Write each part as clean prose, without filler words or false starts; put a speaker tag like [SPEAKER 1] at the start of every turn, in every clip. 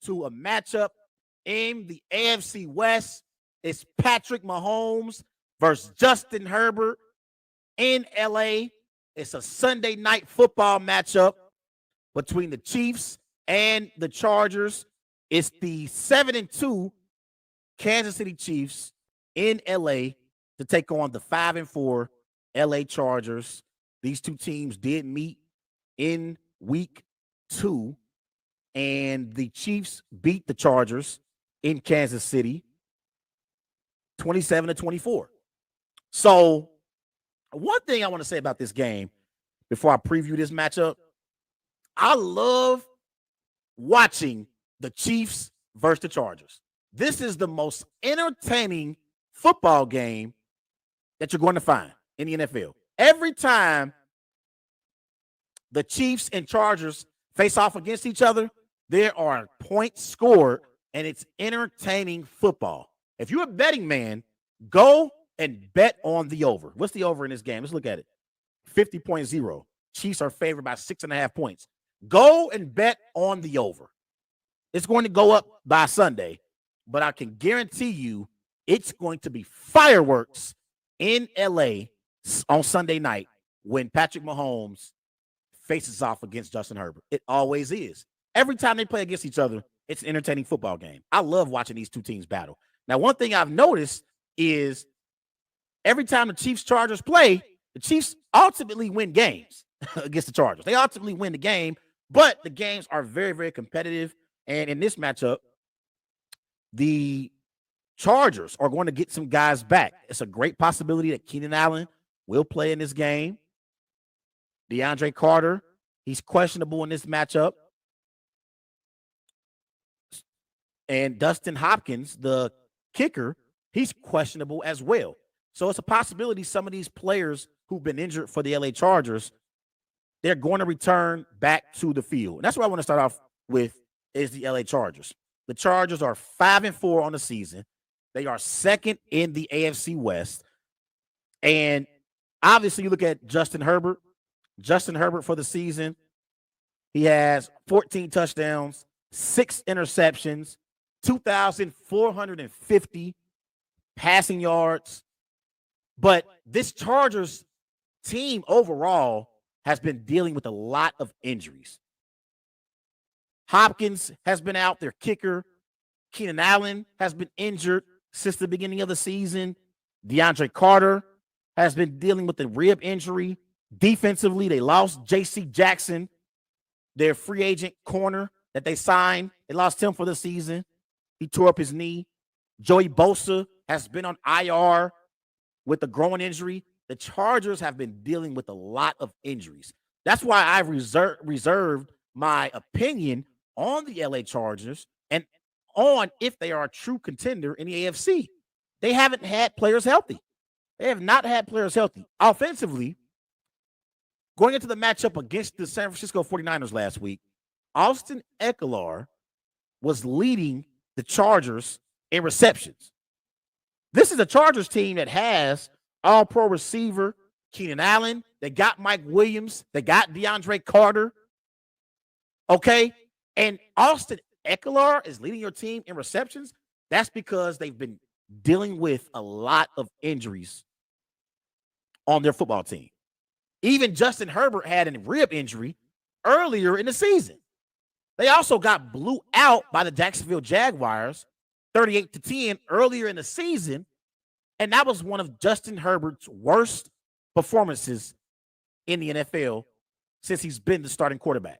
[SPEAKER 1] to a matchup in the AFC West. It's Patrick Mahomes versus Justin Herbert in L.A. It's a Sunday night football matchup between the Chiefs and the Chargers. It's the 7-2 Kansas City Chiefs in L.A. to take on the 5-4 L.A. Chargers. These two teams did meet in week 2, and the Chiefs beat the Chargers in Kansas City 27-24. So one thing I want to say about this game before I preview this matchup, I love watching the Chiefs versus the Chargers. This is the most entertaining football game that you're going to find in the NFL. Every time the Chiefs and Chargers face off against each other, there are points scored, and it's entertaining football. If you're a betting man, go and bet on the over. What's the over in this game? Let's look at it. 50.0. Chiefs are favored by 6.5 points. Go and bet on the over. It's going to go up by Sunday, but I can guarantee you it's going to be fireworks in L.A. on Sunday night when Patrick Mahomes faces off against Justin Herbert. It always is. Every time they play against each other, it's an entertaining football game. I love watching these two teams battle. Now, one thing I've noticed is every time the Chiefs-Chargers play, the Chiefs ultimately win games against the Chargers. They ultimately win the game, but the games are very, very competitive. And in this matchup, the Chargers are going to get some guys back. It's a great possibility that Keenan Allen will play in this game. DeAndre Carter, he's questionable in this matchup. And Dustin Hopkins, the kicker, he's questionable as well. So it's a possibility some of these players who've been injured for the L.A. Chargers, they're going to return back to the field. And that's what I want to start off with is the L.A. Chargers. The Chargers are 5-4 on the season. They are second in the AFC West. And obviously you look at Justin Herbert. Justin Herbert for the season, he has 14 touchdowns, 6 interceptions, 2,450 passing yards. But this Chargers team overall has been dealing with a lot of injuries. Hopkins has been out, their kicker. Keenan Allen has been injured since the beginning of the season. DeAndre Carter has been dealing with a rib injury. Defensively, they lost J.C. Jackson, their free agent corner that they signed. They lost him for the season. He tore up his knee. Joey Bosa has been on IR with a growing injury. The Chargers have been dealing with a lot of injuries. That's why I've reserved my opinion on the L.A. Chargers and on if they are a true contender in the AFC. They haven't had players healthy. They have not had players healthy. Offensively, going into the matchup against the San Francisco 49ers last week, Austin Ekeler was leading the Chargers in receptions. This is a Chargers team that has all-pro receiver Keenan Allen. They got Mike Williams. They got DeAndre Carter. Okay? And Austin Ekeler is leading your team in receptions. That's because they've been dealing with a lot of injuries on their football team. Even Justin Herbert had a rib injury earlier in the season. They also got blew out by the Jacksonville Jaguars 38-10 earlier in the season. And that was one of Justin Herbert's worst performances in the NFL since he's been the starting quarterback.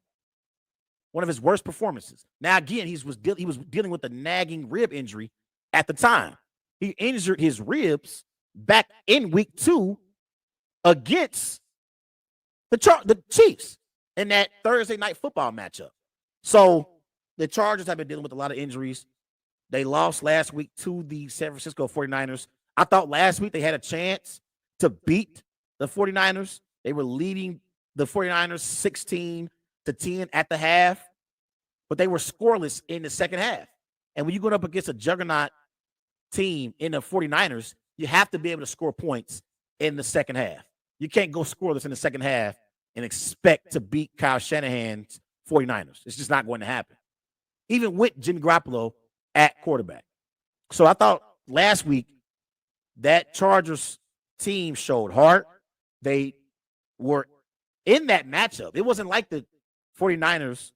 [SPEAKER 1] One of his worst performances. Now, again, he was dealing with a nagging rib injury at the time. He injured his ribs back in week 2 against the Chiefs in that Thursday night football matchup. So the Chargers have been dealing with a lot of injuries. They lost last week to the San Francisco 49ers. I thought last week they had a chance to beat the 49ers. They were leading the 49ers 16-10 at the half, but they were scoreless in the second half. And when you're going up against a juggernaut team in the 49ers, you have to be able to score points in the second half. You can't go scoreless in the second half and expect to beat Kyle Shanahan's 49ers. It's just not going to happen. even with Jimmy Garoppolo at quarterback. So I thought last week that Chargers team showed heart. They were in that matchup. It wasn't like the 49ers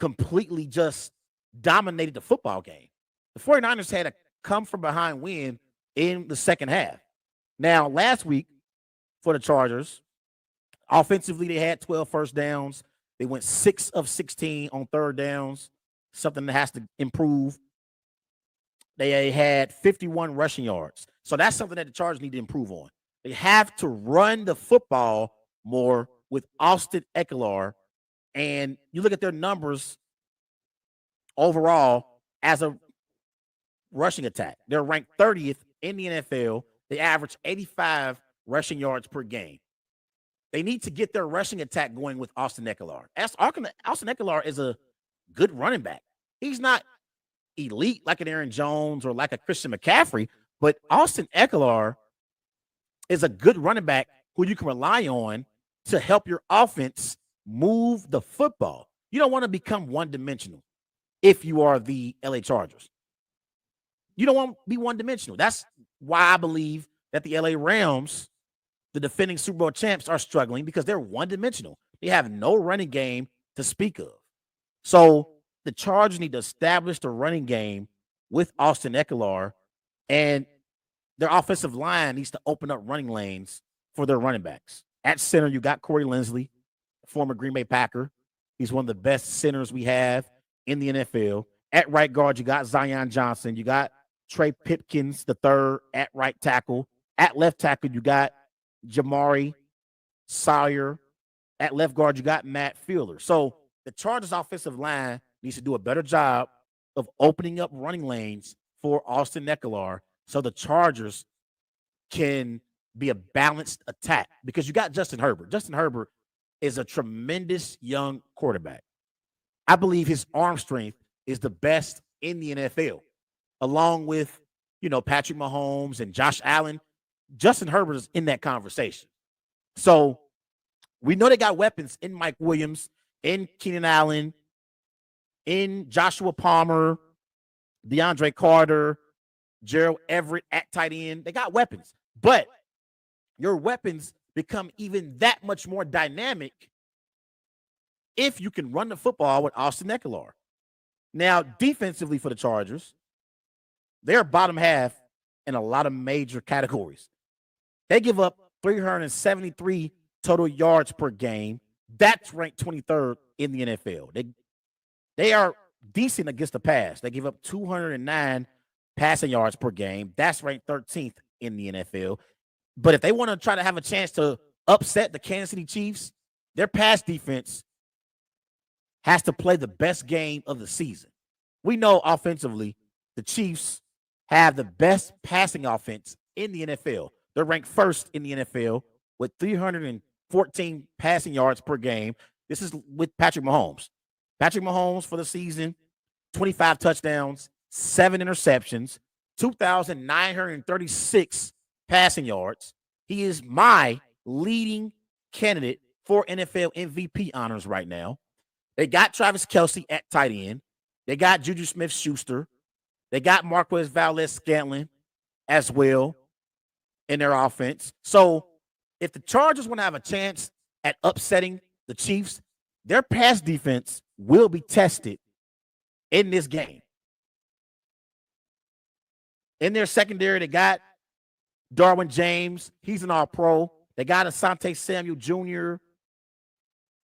[SPEAKER 1] completely just dominated the football game. The 49ers had a come from behind win in the second half. Now, last week for the Chargers, offensively, they had 12 first downs. They went 6 of 16 on third downs, something that has to improve. They had 51 rushing yards. So that's something that the Chargers need to improve on. They have to run the football more with Austin Ekeler. And you look at their numbers overall as a rushing attack. They're ranked 30th in the NFL. They average 85 rushing yards per game. They need to get their rushing attack going with Austin Ekeler. Austin Ekeler is a good running back. He's not elite like an Aaron Jones or like a Christian McCaffrey, but Austin Ekeler is a good running back who you can rely on to help your offense move the football. You don't want to become one-dimensional if you are the L.A. Chargers. You don't want to be one-dimensional. That's why I believe that the L.A. Rams, the defending Super Bowl champs, are struggling because they're one-dimensional. They have no running game to speak of. So the Chargers need to establish the running game with Austin Ekeler, and their offensive line needs to open up running lanes for their running backs. At center, you got Corey Linsley, former Green Bay Packer. He's one of the best centers we have in the NFL. At right guard, you got Zion Johnson. You got Trey Pipkins, the third, at right tackle. At left tackle, you got Jamari Sawyer. At left guard, you got Matt Fielder. So the Chargers offensive line needs to do a better job of opening up running lanes for Austin Ekeler so the Chargers can be a balanced attack because you got Justin Herbert. Justin Herbert is a tremendous young quarterback. I believe his arm strength is the best in the NFL, along with, Patrick Mahomes and Josh Allen. Justin Herbert is in that conversation. So we know they got weapons in Mike Williams, in Keenan Allen, in Joshua Palmer, DeAndre Carter, Gerald Everett at tight end. They got weapons, but your weapons become even that much more dynamic if you can run the football with Austin Ekeler. Now, defensively for the Chargers, they're bottom half in a lot of major categories. They give up 373 total yards per game. That's ranked 23rd in the NFL. They are decent against the pass. They give up 209 passing yards per game. That's ranked 13th in the NFL. But if they want to try to have a chance to upset the Kansas City Chiefs, their pass defense has to play the best game of the season. We know offensively, the Chiefs have the best passing offense in the NFL. They're ranked first in the NFL with 314 passing yards per game. This is with Patrick Mahomes. Patrick Mahomes for the season, 25 touchdowns, 7 interceptions, 2,936 passing yards. He is my leading candidate for NFL MVP honors right now. They got Travis Kelce at tight end. They got Juju Smith-Schuster. They got Marquez Valdes-Scantling as well in their offense. So if the Chargers want to have a chance at upsetting the Chiefs, their pass defense will be tested in this game. In their secondary, they got Darwin James. He's an all-pro. They got Asante Samuel Jr.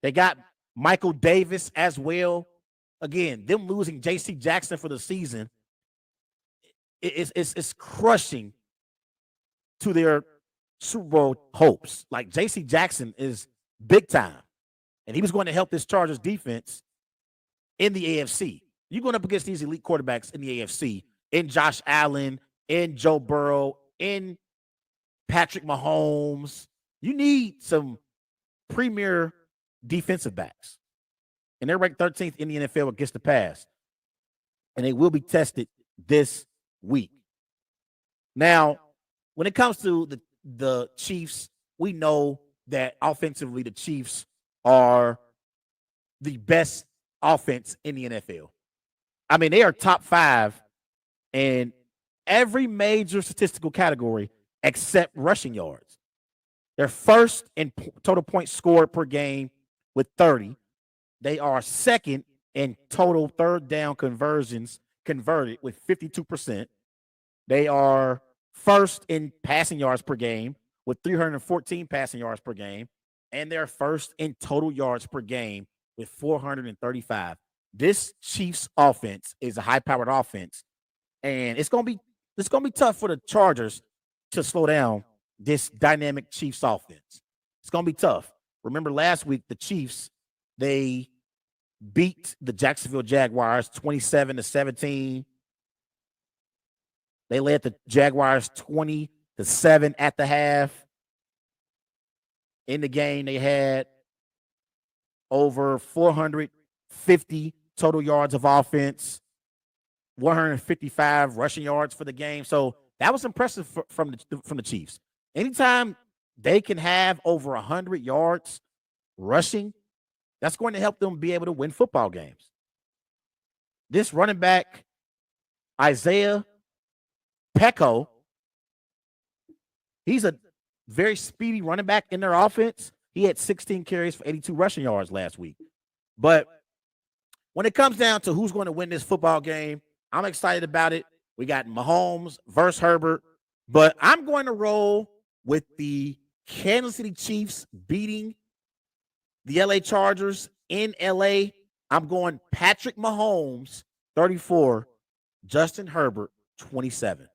[SPEAKER 1] They got Michael Davis as well. Again, them losing J.C. Jackson for the season it's crushing to their Super Bowl hopes. Like, J.C. Jackson is big time, and he was going to help this Chargers defense in the AFC. You're going up against these elite quarterbacks in the AFC, in Josh Allen, in Joe Burrow, in Patrick Mahomes. You need some premier defensive backs. And they're ranked 13th in the NFL against the pass. And they will be tested this week. Now, when it comes to the Chiefs, we know that offensively the Chiefs are the best offense in the NFL. I mean, they are top 5 in every major statistical category except rushing yards. They're first in total points scored per game with 30. They are second in total third down conversions converted with 52%. They are first in passing yards per game with 314 passing yards per game. And they're first in total yards per game with 435. This Chiefs offense is a high-powered offense. And it's gonna be tough for the Chargers to slow down this dynamic Chiefs offense. It's gonna be tough. Remember last week, the Chiefs, they beat the Jacksonville Jaguars 27-17. They led the Jaguars 20-7 at the half. In the game, they had over 450 total yards of offense, 155 rushing yards for the game. So that was impressive from the Chiefs. Anytime they can have over 100 yards rushing, that's going to help them be able to win football games. This running back, Isaiah Pecco, he's a very speedy running back in their offense. He had 16 carries for 82 rushing yards last week. But when it comes down to who's going to win this football game, I'm excited about it. We got Mahomes versus Herbert, but I'm going to roll with the Kansas City Chiefs beating the L.A Chargers in L.A. I'm going Patrick Mahomes, 34, Justin Herbert, 27.